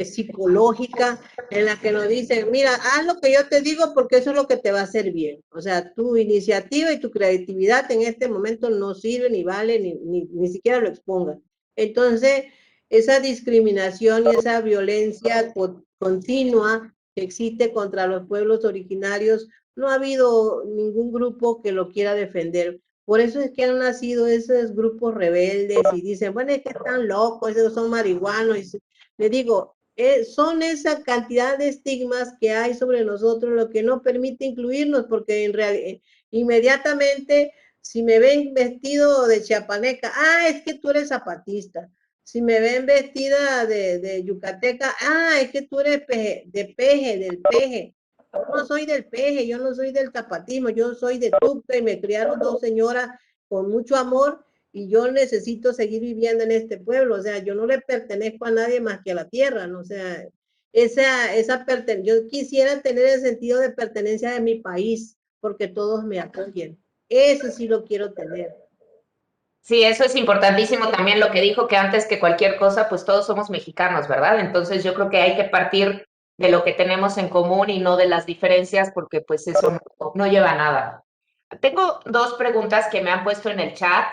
psicológica, en la que nos dicen, mira, haz lo que yo te digo porque eso es lo que te va a hacer bien. O sea, tu iniciativa y tu creatividad en este momento no sirve ni vale, ni siquiera lo expongas. Entonces, esa discriminación y esa violencia continua que existe contra los pueblos originarios, no ha habido ningún grupo que lo quiera defender. Por eso es que han nacido esos grupos rebeldes y dicen, bueno, es que están locos, esos son marihuanos. Y le digo, son esa cantidad de estigmas que hay sobre nosotros lo que no permite incluirnos, porque en realidad inmediatamente si me ven vestido de chiapaneca, es que tú eres zapatista. Si me ven vestida de yucateca, es que tú eres del peje. Yo no soy del peje, yo no soy del zapatismo, yo soy de Tucta y me criaron dos señoras con mucho amor y yo necesito seguir viviendo en este pueblo, o sea, yo no le pertenezco a nadie más que a la tierra, ¿no? O sea, yo quisiera tener el sentido de pertenencia de mi país, porque todos me apoyen, eso sí lo quiero tener. Sí, eso es importantísimo también lo que dijo, que antes que cualquier cosa, pues todos somos mexicanos, ¿verdad? Entonces yo creo que hay que partir de lo que tenemos en común y no de las diferencias, porque pues eso no lleva a nada. Tengo dos preguntas que me han puesto en el chat.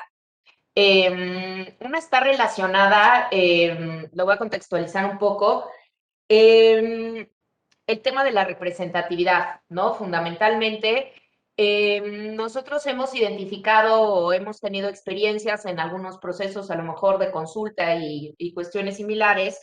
Una está relacionada, lo voy a contextualizar un poco, el tema de la representatividad, ¿no? Fundamentalmente, nosotros hemos identificado o hemos tenido experiencias en algunos procesos, a lo mejor de consulta y cuestiones similares,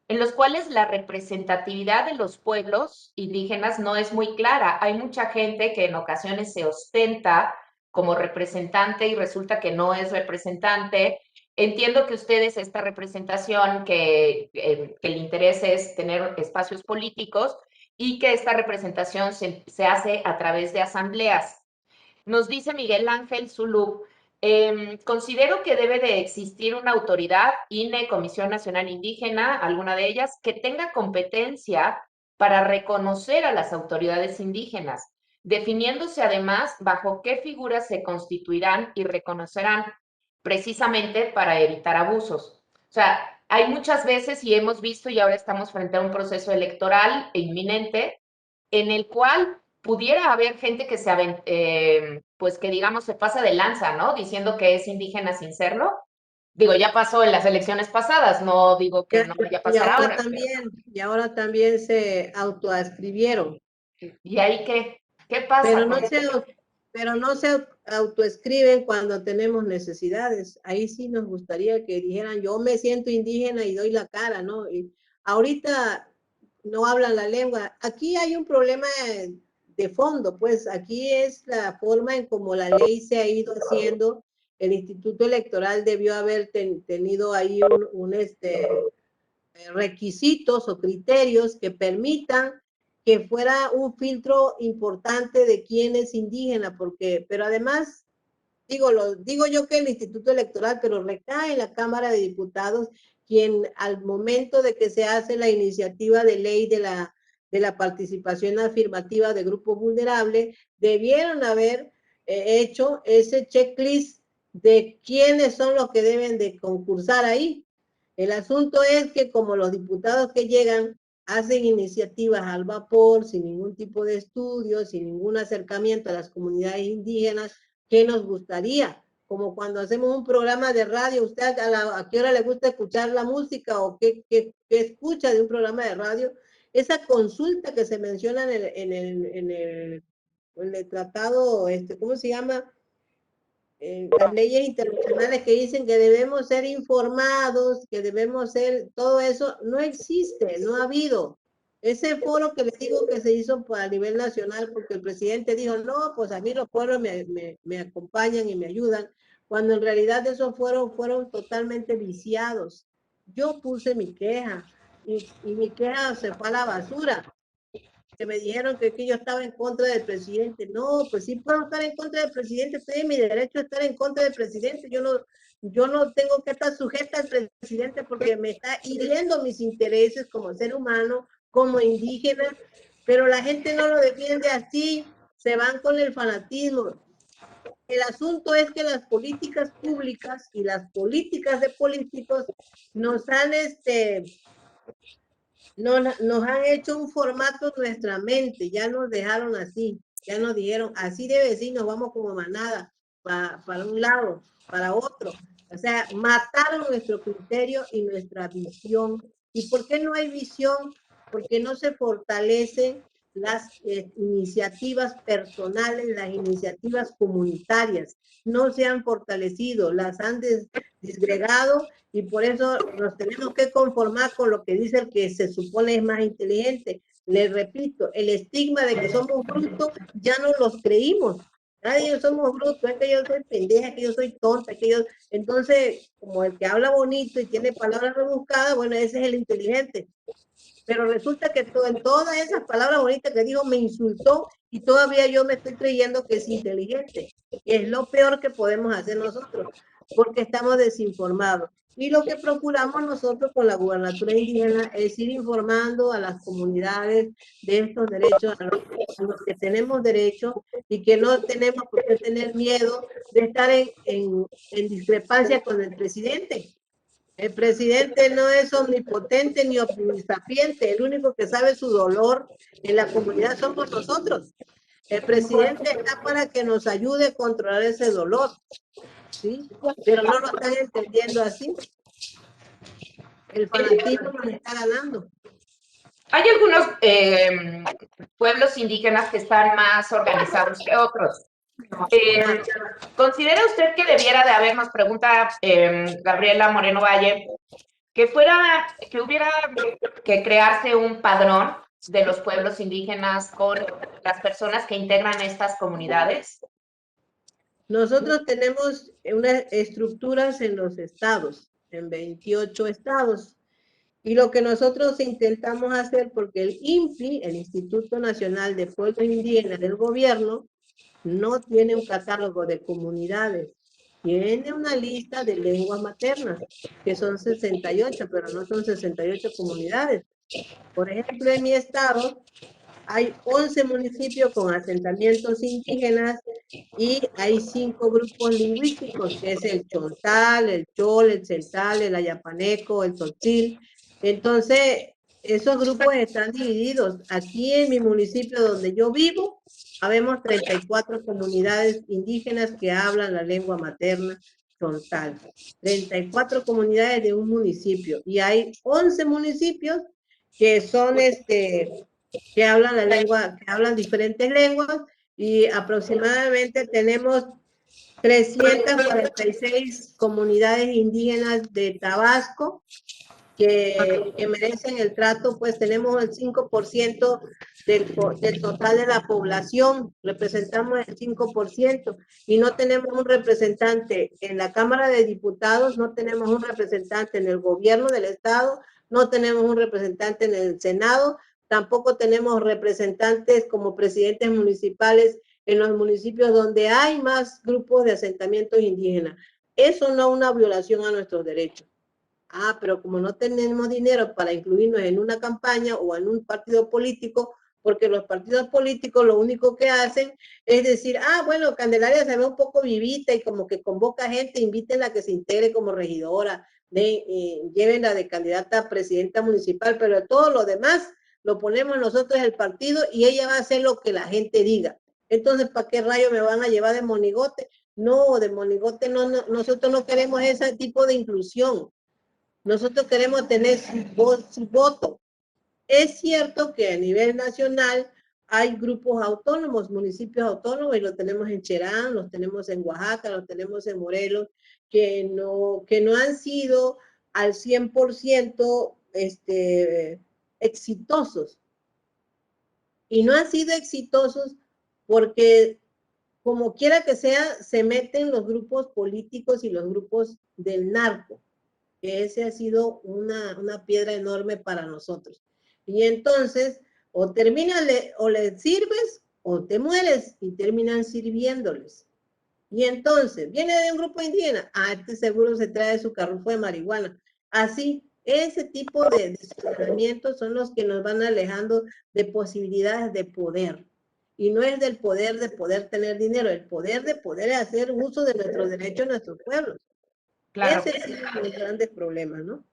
en los cuales la representatividad de los pueblos indígenas no es muy clara. Hay mucha gente que en ocasiones se ostenta como representante y resulta que no es representante. Entiendo que ustedes esta representación, que el interés es tener espacios políticos y que esta representación se hace a través de asambleas. Nos dice Miguel Ángel Zulú, considero que debe de existir una autoridad, INE, Comisión Nacional Indígena, alguna de ellas, que tenga competencia para reconocer a las autoridades indígenas. definiéndose además bajo qué figuras se constituirán y reconocerán, precisamente para evitar abusos. O sea, hay muchas veces, y hemos visto, y ahora estamos frente a un proceso electoral inminente, en el cual pudiera haber gente que pues que digamos se pasa de lanza, ¿no? Diciendo que es indígena sin serlo. Digo, ya pasó en las elecciones pasadas, no digo que no vaya a pasar ahora. Y ahora también se autoascribieron. ¿Y ahí qué? ¿Qué pasa Pero no con se, pero no se autoescriben cuando tenemos necesidades. Ahí sí nos gustaría que dijeran, yo me siento indígena y doy la cara, ¿no? Y ahorita no hablan la lengua. Aquí hay un problema de fondo, pues aquí es la forma en cómo la ley se ha ido haciendo. El Instituto Electoral debió haber tenido ahí requisitos o criterios que permitan que fuera un filtro importante de quién es indígena, porque, pero además, digo yo que el Instituto Electoral, pero recae en la Cámara de Diputados, quien al momento de que se hace la iniciativa de ley de la participación afirmativa de grupos vulnerables, debieron haber hecho ese checklist de quiénes son los que deben de concursar ahí. El asunto es que como los diputados que llegan hacen iniciativas al vapor, sin ningún tipo de estudio, sin ningún acercamiento a las comunidades indígenas, ¿qué nos gustaría? Como cuando hacemos un programa de radio, ¿usted a qué hora le gusta escuchar la música o qué escucha de un programa de radio? Esa consulta que se menciona en el tratado, ¿cómo se llama? Las leyes internacionales que dicen que debemos ser informados, que debemos ser, todo eso no existe, no ha habido. Ese foro que les digo que se hizo a nivel nacional porque el presidente dijo, no, pues a mí los foros me acompañan y me ayudan, cuando en realidad esos foros fueron totalmente viciados. Yo puse mi queja y mi queja se fue a la basura que me dijeron que yo estaba en contra del presidente. No, pues sí puedo estar en contra del presidente, estoy en mi derecho a estar en contra del presidente. Yo no tengo que estar sujeta al presidente porque me está hiriendo mis intereses como ser humano, como indígena, pero la gente no lo defiende así, se van con el fanatismo. El asunto es que las políticas públicas y las políticas de políticos nos han nos han hecho un formato en nuestra mente, ya nos dejaron así, ya nos dijeron, así debe ser, nos vamos como manada, para un lado, para otro. O sea, mataron nuestro criterio y nuestra visión. ¿Y por qué no hay visión? Porque no se fortalecen las iniciativas personales, las iniciativas comunitarias. No se han fortalecido, las han disgregado y por eso nos tenemos que conformar con lo que dice el que se supone es más inteligente. Les repito, el estigma de que somos brutos ya no los creímos. Nadie somos brutos, es que yo soy pendeja, que yo soy tonta, que yo... Entonces, como el que habla bonito y tiene palabras rebuscadas, bueno, ese es el inteligente. Pero resulta que en todas esas palabras bonitas que dijo me insultó y todavía yo me estoy creyendo que es inteligente. Y es lo peor que podemos hacer nosotros, porque estamos desinformados. Y lo que procuramos nosotros con la gubernatura indígena es ir informando a las comunidades de estos derechos, a los que tenemos derecho y que no tenemos por qué tener miedo de estar en discrepancia con el presidente. El presidente no es omnipotente ni omnisapiente, el único que sabe su dolor en la comunidad somos nosotros. El presidente está para que nos ayude a controlar ese dolor, ¿sí? Pero no lo están entendiendo así. El fanatismo nos está ganando. Hay algunos pueblos indígenas que están más organizados que otros. ¿Considera usted que debiera de haber, nos pregunta Gabriela Moreno Valle, que hubiera que crearse un padrón de los pueblos indígenas con las personas que integran estas comunidades? Nosotros tenemos unas estructuras en los estados, en 28 estados. Y lo que nosotros intentamos hacer, porque el INPI, el Instituto Nacional de Pueblos Indígenas del Gobierno, no tiene un catálogo de comunidades, tiene una lista de lenguas maternas, que son 68, pero no son 68 comunidades. Por ejemplo, en mi estado hay 11 municipios con asentamientos indígenas y hay 5 grupos lingüísticos, que es el Chontal, el Chol, el Cental, el Ayapaneco, el Tzotzil. Entonces, esos grupos están divididos. Aquí en mi municipio donde yo vivo, habemos 34 comunidades indígenas que hablan la lengua materna Chontal. 34 comunidades de un municipio. Y hay 11 municipios que son que hablan la lengua, que hablan diferentes lenguas, y aproximadamente tenemos 346 comunidades indígenas de Tabasco que merecen el trato. Pues tenemos el 5% del total de la población, representamos el 5%, y no tenemos un representante en la Cámara de Diputados, no tenemos un representante en el gobierno del Estado, no tenemos un representante en el Senado, tampoco tenemos representantes como presidentes municipales en los municipios donde hay más grupos de asentamientos indígenas. Eso no es una violación a nuestros derechos. Ah, pero como no tenemos dinero para incluirnos en una campaña o en un partido político, porque los partidos políticos lo único que hacen es decir, ah, bueno, Candelaria se ve un poco vivita y como que convoca gente, invítenla a que se integre como regidora, llévenla de candidata a presidenta municipal, pero todo lo demás lo ponemos nosotros el partido y ella va a hacer lo que la gente diga. Entonces, ¿para qué rayo me van a llevar de monigote? No, de monigote no, nosotros no queremos ese tipo de inclusión. Nosotros queremos tener su voto. Es cierto que a nivel nacional hay grupos autónomos, municipios autónomos, y lo tenemos en Cherán, los tenemos en Oaxaca, los tenemos en Morelos, que no han sido al 100% exitosos. Y no han sido exitosos porque, como quiera que sea, se meten los grupos políticos y los grupos del narco, que ese ha sido una piedra enorme para nosotros. Y entonces, o o les sirves o te mueres, y terminan sirviéndoles. Y entonces, viene de un grupo indígena, este seguro se trae su carrufo de marihuana. Así, ese tipo de señalamientos son los que nos van alejando de posibilidades de poder. Y no es del poder de poder tener dinero, el poder de poder hacer uso de nuestros derechos en nuestros pueblos. Claro. Ese es uno de los grandes problemas, ¿no?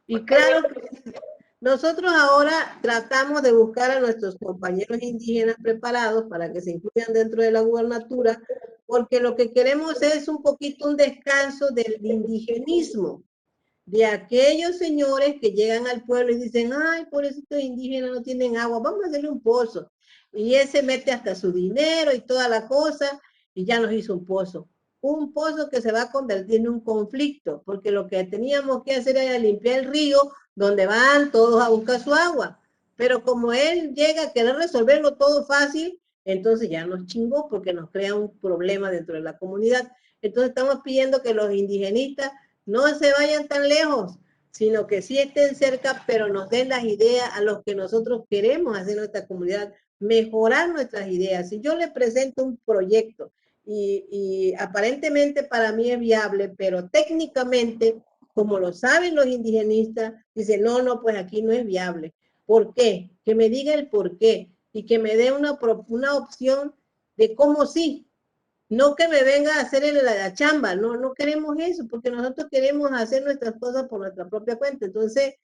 Y claro que nosotros ahora tratamos de buscar a nuestros compañeros indígenas preparados para que se incluyan dentro de la gubernatura, porque lo que queremos es un poquito un descanso del indigenismo, de aquellos señores que llegan al pueblo y dicen, ay, pobrecitos indígenas no tienen agua, vamos a hacerle un pozo. Y ese mete hasta su dinero y toda la cosa, y ya nos hizo un pozo. Un pozo que se va a convertir en un conflicto, porque lo que teníamos que hacer era limpiar el río donde van todos a buscar su agua. Pero como él llega a querer resolverlo todo fácil, entonces ya nos chingó porque nos crea un problema dentro de la comunidad. Entonces estamos pidiendo que los indigenistas no se vayan tan lejos, sino que sí estén cerca, pero nos den las ideas a los que nosotros queremos hacer nuestra comunidad, mejorar nuestras ideas. Si yo les presento un proyecto y aparentemente para mí es viable, pero técnicamente, como lo saben los indigenistas, dicen, no, pues aquí no es viable. ¿Por qué? Que me diga el por qué y que me dé una opción de cómo sí. No que me venga a hacer la chamba, no queremos eso, porque nosotros queremos hacer nuestras cosas por nuestra propia cuenta. Entonces,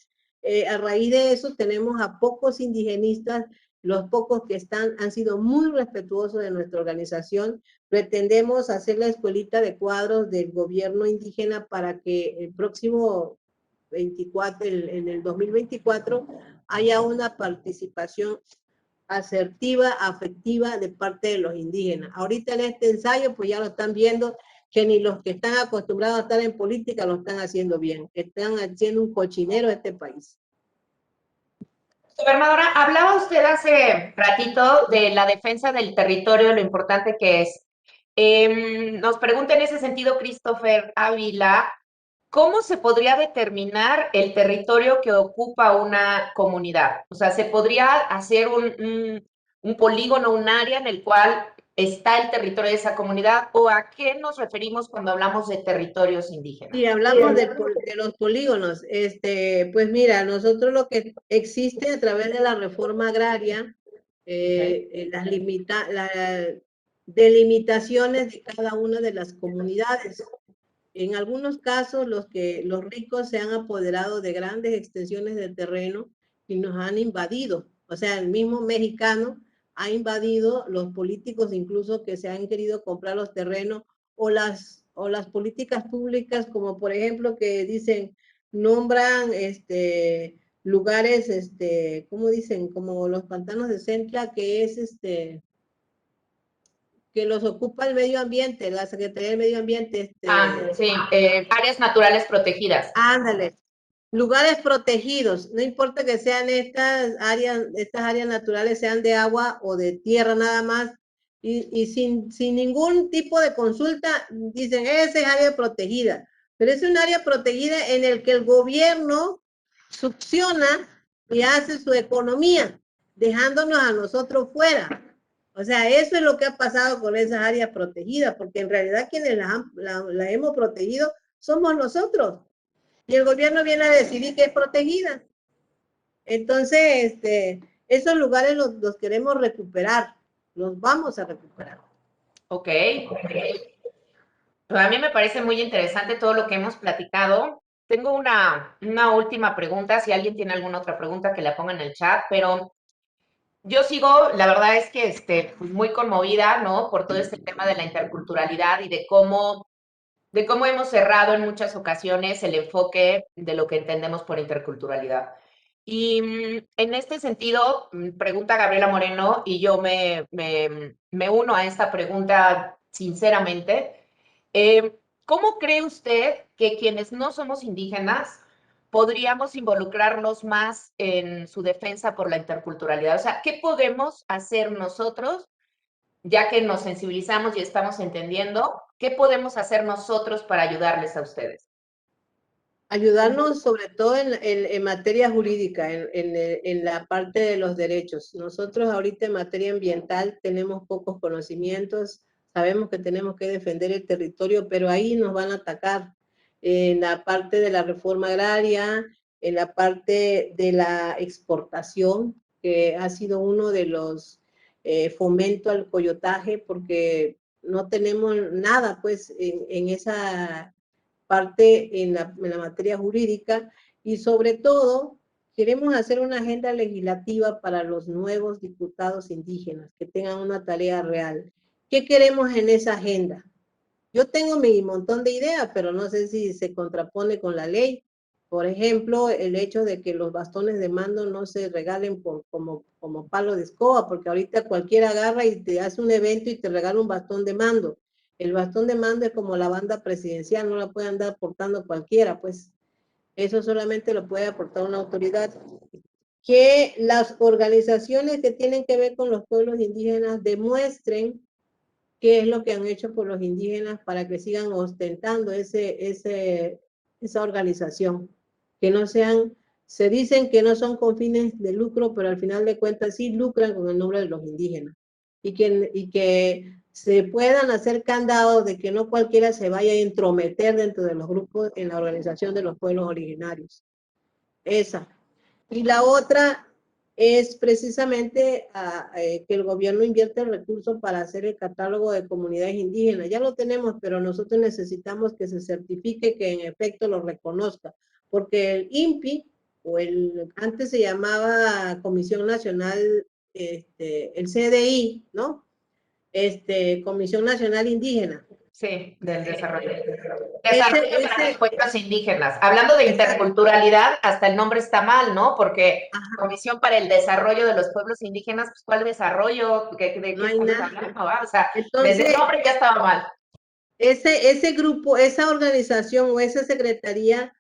a raíz de eso tenemos a pocos indigenistas, los pocos que han sido muy respetuosos de nuestra organización. Pretendemos hacer la escuelita de cuadros del gobierno indígena para que el próximo 24, en el 2024, haya una participación asertiva, afectiva de parte de los indígenas. Ahorita en este ensayo, pues ya lo están viendo que ni los que están acostumbrados a estar en política lo están haciendo bien. Están haciendo un cochinero a este país. Gobernadora, hablaba usted hace ratito de la defensa del territorio, lo importante que es. Nos pregunta en ese sentido Christopher Ávila, ¿cómo se podría determinar el territorio que ocupa una comunidad? O sea, ¿se podría hacer un polígono, un área en el cual está el territorio de esa comunidad? ¿O a qué nos referimos cuando hablamos de territorios indígenas? Sí, hablamos de los polígonos. Pues mira, nosotros lo que existe a través de la reforma agraria las delimitaciones de cada una de las comunidades. En algunos casos, los ricos se han apoderado de grandes extensiones de terreno y nos han invadido. O sea, el mismo mexicano ha invadido, los políticos incluso que se han querido comprar los terrenos, o las políticas públicas, como por ejemplo que dicen, nombran lugares, ¿cómo dicen? Como los pantanos de Centla, que es que los ocupa el medio ambiente, la Secretaría del Medio Ambiente. Sí, áreas naturales protegidas. Ándale, lugares protegidos, no importa que sean estas áreas naturales, sean de agua o de tierra nada más, y sin ningún tipo de consulta, dicen, esa es área protegida, pero es un área protegida en el que el gobierno succiona y hace su economía, dejándonos a nosotros fuera. O sea, eso es lo que ha pasado con esas áreas protegidas, porque en realidad quienes la hemos protegido somos nosotros. Y el gobierno viene a decidir que es protegida. Entonces, esos lugares los queremos recuperar, los vamos a recuperar. Ok. A mí me parece muy interesante todo lo que hemos platicado. Tengo una última pregunta, si alguien tiene alguna otra pregunta que la ponga en el chat, pero yo sigo, la verdad es que pues muy conmovida, ¿no? Por todo este tema de la interculturalidad y de cómo hemos cerrado en muchas ocasiones el enfoque de lo que entendemos por interculturalidad. Y en este sentido, pregunta Gabriela Moreno, y yo me uno a esta pregunta sinceramente. ¿Cómo cree usted que quienes no somos indígenas podríamos involucrarnos más en su defensa por la interculturalidad? O sea, ¿qué podemos hacer nosotros, ya que nos sensibilizamos y estamos entendiendo, qué podemos hacer nosotros para ayudarles a ustedes? Ayudarnos sobre todo en materia jurídica, en la parte de los derechos. Nosotros ahorita en materia ambiental tenemos pocos conocimientos, sabemos que tenemos que defender el territorio, pero ahí nos van a atacar en la parte de la reforma agraria, en la parte de la exportación, que ha sido uno de los fomento al coyotaje, porque no tenemos nada pues en esa parte en la materia jurídica, y sobre todo queremos hacer una agenda legislativa para los nuevos diputados indígenas que tengan una tarea real. ¿Qué queremos en esa agenda? Yo tengo mi montón de ideas, pero no sé si se contrapone con la ley. Por ejemplo, el hecho de que los bastones de mando no se regalen como palo de escoba, porque ahorita cualquiera agarra y te hace un evento y te regala un bastón de mando. El bastón de mando es como la banda presidencial, no la puede andar portando cualquiera, pues eso solamente lo puede aportar una autoridad. Que las organizaciones que tienen que ver con los pueblos indígenas demuestren qué es lo que han hecho por los indígenas para que sigan ostentando esa organización. Que no sean, se dicen que no son con fines de lucro, pero al final de cuentas sí lucran con el nombre de los indígenas. Y que se puedan hacer candados de que no cualquiera se vaya a intrometer dentro de los grupos en la organización de los pueblos originarios. Esa. Y la otra es precisamente que el gobierno invierte recursos para hacer el catálogo de comunidades indígenas. Ya lo tenemos, pero nosotros necesitamos que se certifique que en efecto lo reconozca, porque el INPI, antes se llamaba Comisión Nacional, el CDI, ¿no? Comisión Nacional Indígena. Sí, del desarrollo. Desarrollo Ese, para los pueblos indígenas. Hablando de interculturalidad, hasta el nombre está mal, ¿no? Porque ajá, Comisión para el Desarrollo de los Pueblos Indígenas, pues ¿cuál desarrollo? ¿De qué no hay estamos nada. hablando? O sea, desde el Entonces, nombre ya estaba mal. ese grupo, esa organización o esa secretaría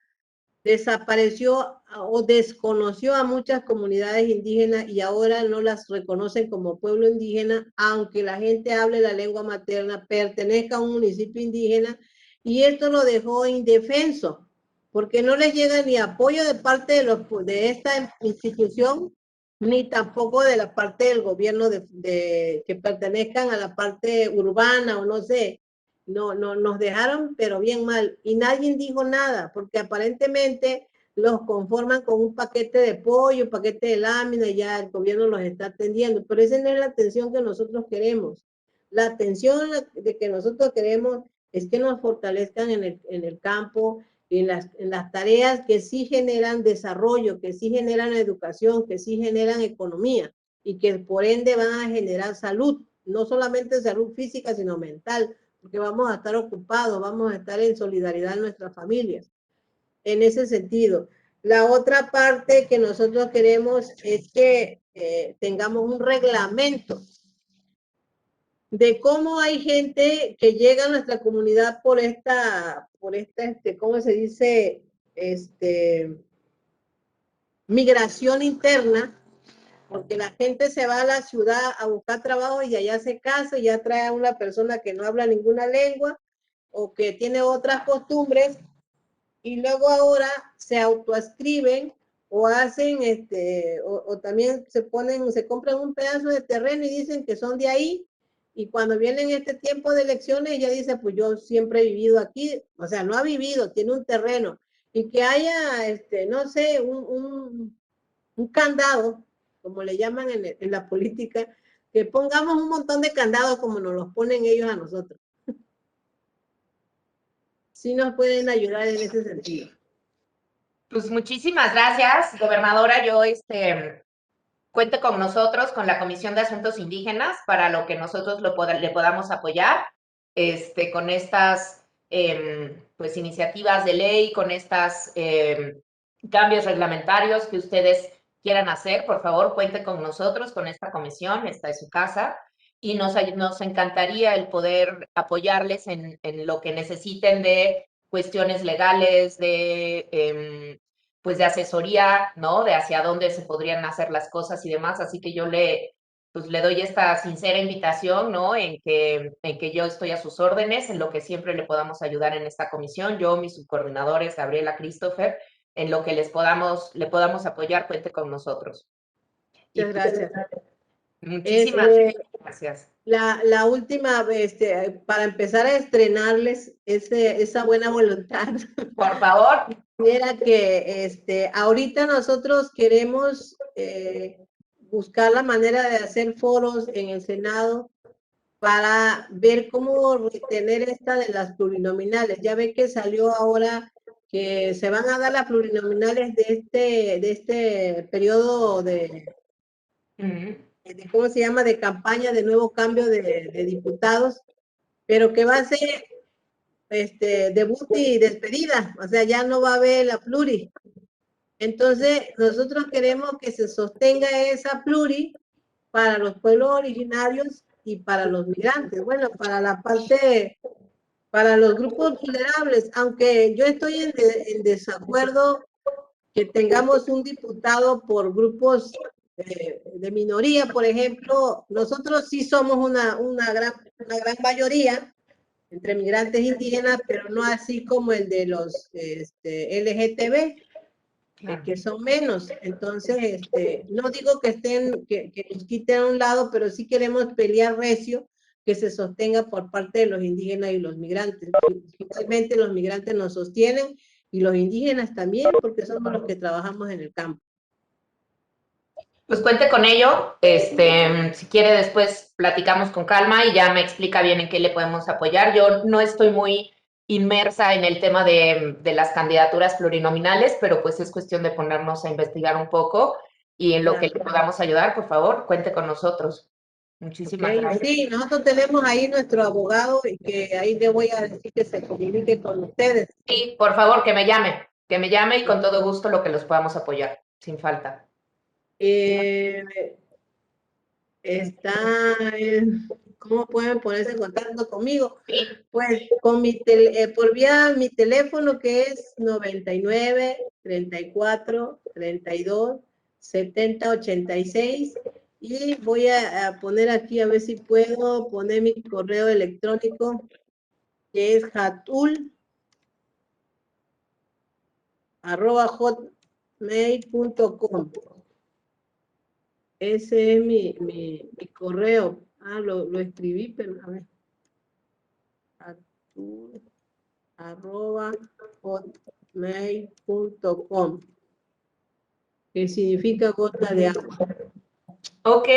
desapareció o desconoció a muchas comunidades indígenas y ahora no las reconocen como pueblo indígena, aunque la gente hable la lengua materna, pertenezca a un municipio indígena, y esto lo dejó indefenso, porque no les llega ni apoyo de parte de esta institución, ni tampoco de la parte del gobierno que pertenezcan a la parte urbana o no sé. No, nos dejaron, pero bien mal. Y nadie dijo nada, porque aparentemente los conforman con un paquete de pollo, un paquete de lámina, y ya el gobierno los está atendiendo. Pero esa no es la atención que nosotros queremos. La atención de que nosotros queremos es que nos fortalezcan en el campo, en las tareas que sí generan desarrollo, que sí generan educación, que sí generan economía, y que por ende van a generar salud, no solamente salud física, sino mental, porque vamos a estar ocupados, vamos a estar en solidaridad en nuestras familias. En ese sentido. La otra parte que nosotros queremos es que tengamos un reglamento de cómo hay gente que llega a nuestra comunidad por esta ¿cómo se dice? Migración interna, porque la gente se va a la ciudad a buscar trabajo y allá se casa y ya trae a una persona que no habla ninguna lengua o que tiene otras costumbres, y luego ahora se autoascriben o hacen o también se compran un pedazo de terreno y dicen que son de ahí, y cuando vienen este tiempo de elecciones ya dice, pues yo siempre he vivido aquí, o sea, no ha vivido, tiene un terreno, y que haya, no sé, un candado, como le llaman en la política, que pongamos un montón de candados como nos los ponen ellos a nosotros. Sí nos pueden ayudar en ese sentido. Pues muchísimas gracias, gobernadora. Yo cuente con nosotros, con la Comisión de Asuntos Indígenas, para lo que nosotros le podamos apoyar, con estas pues iniciativas de ley, con estas cambios reglamentarios que ustedes quieran hacer. Por favor, cuente con nosotros, con esta comisión, esta es su casa, y nos encantaría el poder apoyarles en lo que necesiten de cuestiones legales, pues de asesoría, ¿no? De hacia dónde se podrían hacer las cosas y demás. Así que yo pues le doy esta sincera invitación, ¿no? En que yo estoy a sus órdenes, en lo que siempre le podamos ayudar en esta comisión. Yo, mis subcoordinadores, Gabriela, Christopher, en lo que le podamos apoyar, cuente con nosotros. Muchas gracias. Muchísimas gracias. La última, para empezar a estrenarles esa buena voluntad. Por favor. Era que ahorita nosotros queremos buscar la manera de hacer foros en el Senado para ver cómo retener esta de las plurinominales. Ya ve que salió ahora que se van a dar las plurinominales de este periodo ¿cómo se llama? De campaña de nuevo cambio de diputados, pero que va a ser debut y despedida, o sea, ya no va a haber la pluri. Entonces, nosotros queremos que se sostenga esa pluri para los pueblos originarios y para los migrantes. Bueno, para la parte, para los grupos vulnerables, aunque yo estoy en desacuerdo que tengamos un diputado por grupos de minoría, por ejemplo, nosotros sí somos una gran mayoría entre migrantes indígenas, pero no así como el de los LGTB, que son menos. Entonces, no digo que nos quiten a un lado, pero sí queremos pelear recio que se sostenga por parte de los indígenas y los migrantes. Finalmente los migrantes nos sostienen y los indígenas también, porque somos los que trabajamos en el campo. Pues cuente con ello. Si quiere, después platicamos con calma y ya me explica bien en qué le podemos apoyar. Yo no estoy muy inmersa en el tema de las candidaturas plurinominales, pero pues es cuestión de ponernos a investigar un poco, y en lo que le podamos ayudar, por favor, cuente con nosotros. Muchísimas gracias. Sí, nosotros tenemos ahí nuestro abogado, y que ahí le voy a decir que se comunique con ustedes. Sí, por favor, que me llame y con todo gusto lo que los podamos apoyar, sin falta. ¿Cómo pueden ponerse en contacto conmigo? Sí. Pues por vía mi teléfono, que es 99 34 32 70 86, y voy a poner aquí, a ver si puedo poner mi correo electrónico, que es hatul@hotmail.com. Ese es mi correo. Lo escribí, pero a ver. Hatul@hotmail.com. mail.com, que significa gota de agua. Ok.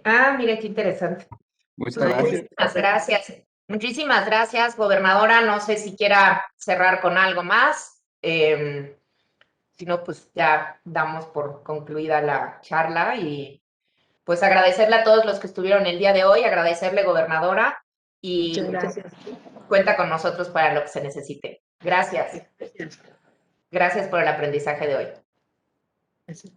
Ah, mire qué interesante. Muchas gracias. Muchísimas gracias. Muchísimas gracias, gobernadora. No sé si quiera cerrar con algo más. Si no, pues ya damos por concluida la charla y pues agradecerle a todos los que estuvieron el día de hoy, agradecerle, gobernadora, y Muchas gracias. cuenta con nosotros para lo que se necesite. Gracias. Gracias por el aprendizaje de hoy. Gracias.